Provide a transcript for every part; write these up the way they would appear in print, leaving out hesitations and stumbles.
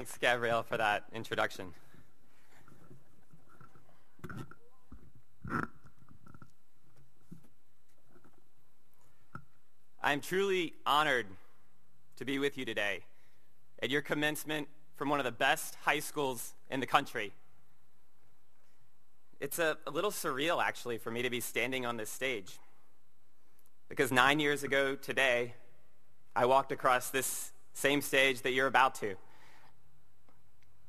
Thanks, Gabrielle, for that introduction. I'm truly honored to be with you today at your commencement from one of the best high schools in the country. It's a little surreal, actually, for me to be standing on this stage, because 9 years ago today, I walked across this same stage that you're about to,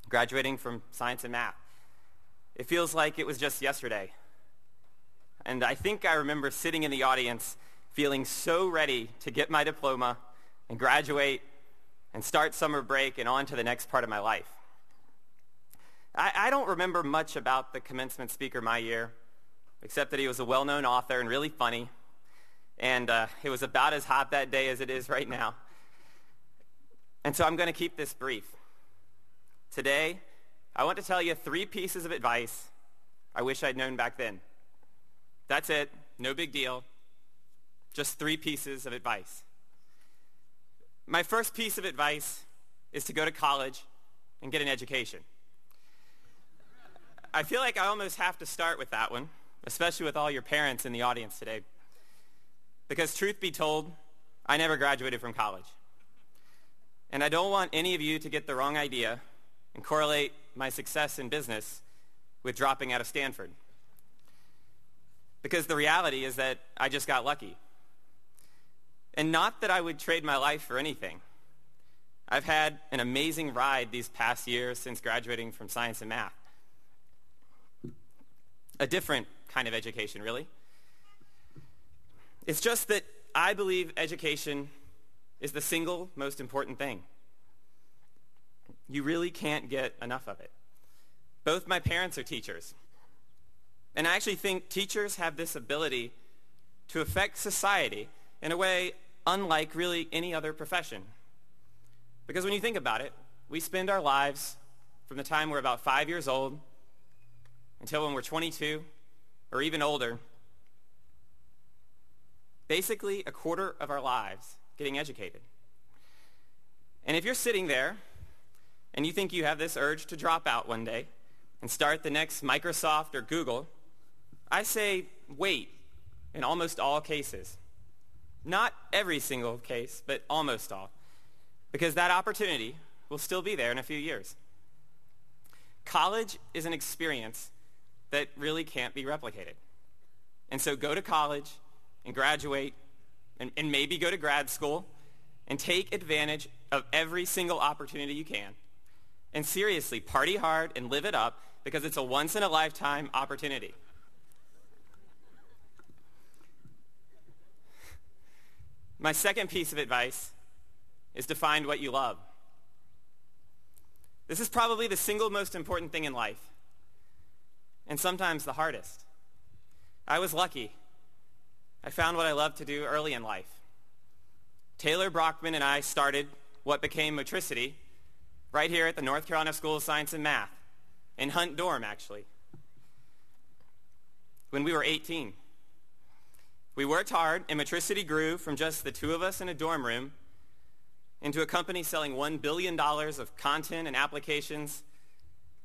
graduating from science and math. It feels like it was just yesterday. And I think I remember sitting in the audience feeling so ready to get my diploma and graduate and start summer break and on to the next part of my life. I don't remember much about the commencement speaker my year, except that he was a well-known author and really funny. And it was about as hot that day as it is right now. And so I'm going to keep this brief. Today, I want to tell you 3 pieces of advice I wish I'd known back then. That's it. No big deal. Just 3 pieces of advice. My first piece of advice is to go to college and get an education. I feel like I almost have to start with that one, especially with all your parents in the audience today. Because truth be told, I never graduated from college. And I don't want any of you to get the wrong idea and correlate my success in business with dropping out of Stanford. Because the reality is that I just got lucky. And not that I would trade my life for anything. I've had an amazing ride these past years since graduating from science and math. A different kind of education, really. It's just that I believe education is the single most important thing. You really can't get enough of it. Both my parents are teachers. And I actually think teachers have this ability to affect society in a way unlike really any other profession. Because when you think about it, we spend our lives from the time we're about 5 years old until when we're 22 or even older, basically a quarter of our lives getting educated. And if you're sitting there and you think you have this urge to drop out one day and start the next Microsoft or Google, I say wait in almost all cases. Not every single case, but almost all. Because that opportunity will still be there in a few years. College is an experience that really can't be replicated. And so go to college and graduate and maybe go to grad school and take advantage of every single opportunity you can. And seriously, party hard and live it up because it's a once-in-a-lifetime opportunity. My second piece of advice is to find what you love. This is probably the single most important thing in life, and sometimes the hardest. I was lucky. I found what I loved to do early in life. Taylor Brockman and I started what became Motricity right here at the North Carolina School of Science and Math, in Hunt Dorm, actually, when we were 18. We worked hard, and Motricity grew from just the 2 of us in a dorm room into a company selling $1 billion of content and applications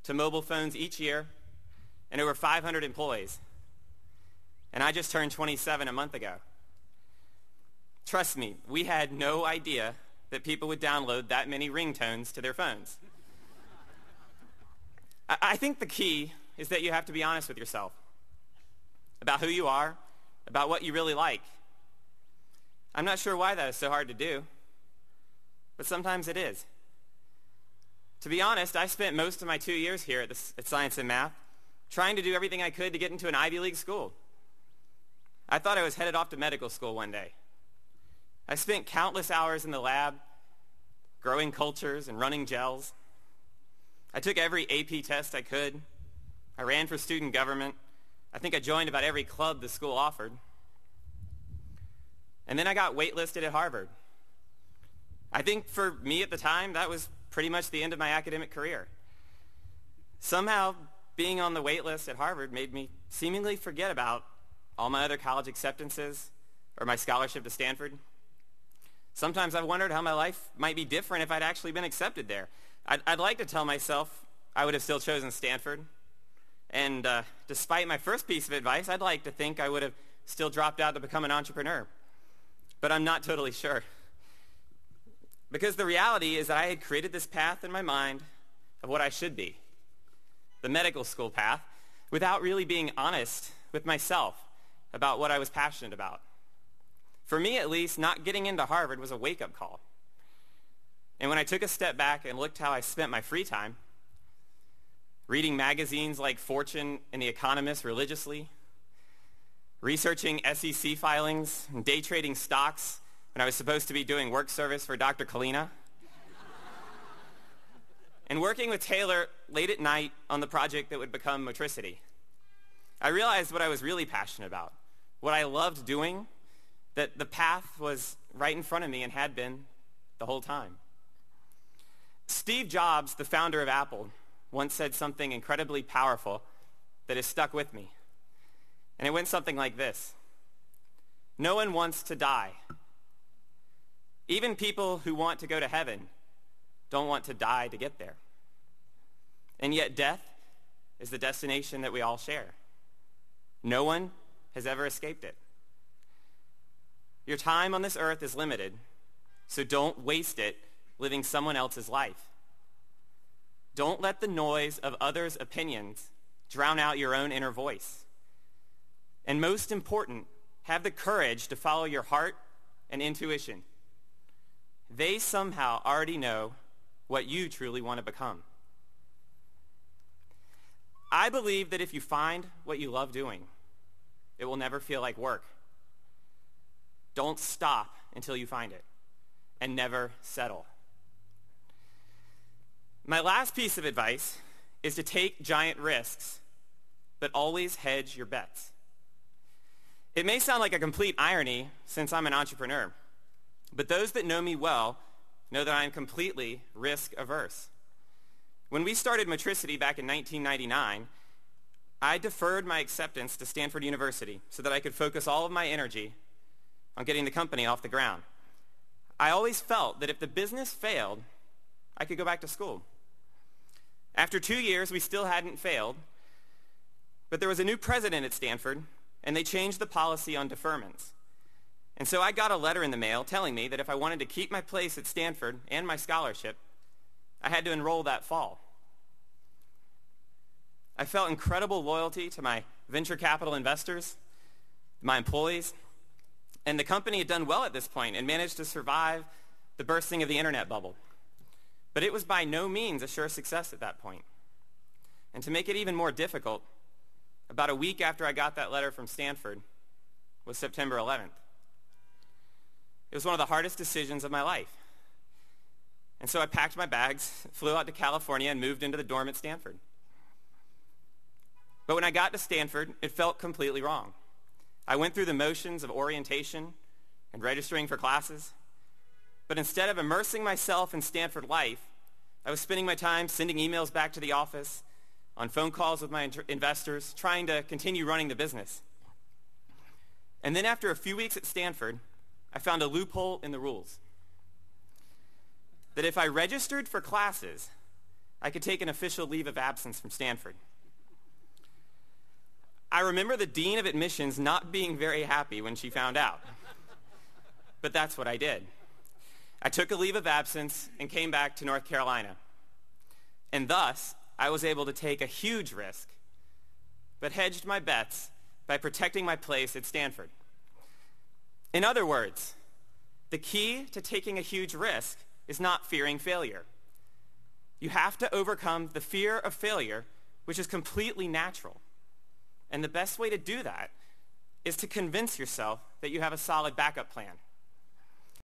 to mobile phones each year and over 500 employees. And I just turned 27 a month ago. Trust me, we had no idea that people would download that many ringtones to their phones. I think the key is that you have to be honest with yourself about who you are, about what you really like. I'm not sure why that is so hard to do, but sometimes it is. To be honest, I spent most of my 2 years here at Science and Math trying to do everything I could to get into an Ivy League school. I thought I was headed off to medical school one day. I spent countless hours in the lab, growing cultures and running gels. I took every AP test I could. I ran for student government. I think I joined about every club the school offered. And then I got waitlisted at Harvard. I think for me at the time, that was pretty much the end of my academic career. Somehow, being on the wait list at Harvard made me seemingly forget about all my other college acceptances or my scholarship to Stanford. Sometimes I've wondered how my life might be different if I'd actually been accepted there. I'd like to tell myself I would have still chosen Stanford. And despite my first piece of advice, I'd like to think I would have still dropped out to become an entrepreneur. But I'm not totally sure. Because the reality is that I had created this path in my mind of what I should be, the medical school path, without really being honest with myself about what I was passionate about. For me, at least, not getting into Harvard was a wake-up call. And when I took a step back and looked how I spent my free time, reading magazines like Fortune and The Economist religiously, researching SEC filings, and day trading stocks when I was supposed to be doing work service for Dr. Kalina, and working with Taylor late at night on the project that would become Motricity, I realized what I was really passionate about, what I loved doing, that the path was right in front of me and had been the whole time. Steve Jobs, the founder of Apple, once said something incredibly powerful that has stuck with me. And it went something like this: no one wants to die. Even people who want to go to heaven don't want to die to get there. And yet death is the destination that we all share. No one has ever escaped it. Your time on this earth is limited, so don't waste it living someone else's life. Don't let the noise of others' opinions drown out your own inner voice. And most important, have the courage to follow your heart and intuition. They somehow already know what you truly want to become. I believe that if you find what you love doing, it will never feel like work. Don't stop until you find it, and never settle. My last piece of advice is to take giant risks, but always hedge your bets. It may sound like a complete irony since I'm an entrepreneur, but those that know me well know that I am completely risk averse. When we started Motricity back in 1999, I deferred my acceptance to Stanford University so that I could focus all of my energy on getting the company off the ground. I always felt that if the business failed, I could go back to school. After 2 years, we still hadn't failed, but there was a new president at Stanford, and they changed the policy on deferments. And so I got a letter in the mail telling me that if I wanted to keep my place at Stanford and my scholarship, I had to enroll that fall. I felt incredible loyalty to my venture capital investors, my employees, and the company had done well at this point and managed to survive the bursting of the internet bubble. But it was by no means a sure success at that point. And to make it even more difficult, about a week after I got that letter from Stanford was September 11th. It was one of the hardest decisions of my life. And so I packed my bags, flew out to California, and moved into the dorm at Stanford. But when I got to Stanford, it felt completely wrong. I went through the motions of orientation and registering for classes, but instead of immersing myself in Stanford life, I was spending my time sending emails back to the office, on phone calls with my investors, trying to continue running the business. And then after a few weeks at Stanford, I found a loophole in the rules. That if I registered for classes, I could take an official leave of absence from Stanford. I remember the dean of admissions not being very happy when she found out. But that's what I did. I took a leave of absence and came back to North Carolina. And thus, I was able to take a huge risk, but hedged my bets by protecting my place at Stanford. In other words, the key to taking a huge risk is not fearing failure. You have to overcome the fear of failure, which is completely natural. And the best way to do that is to convince yourself that you have a solid backup plan.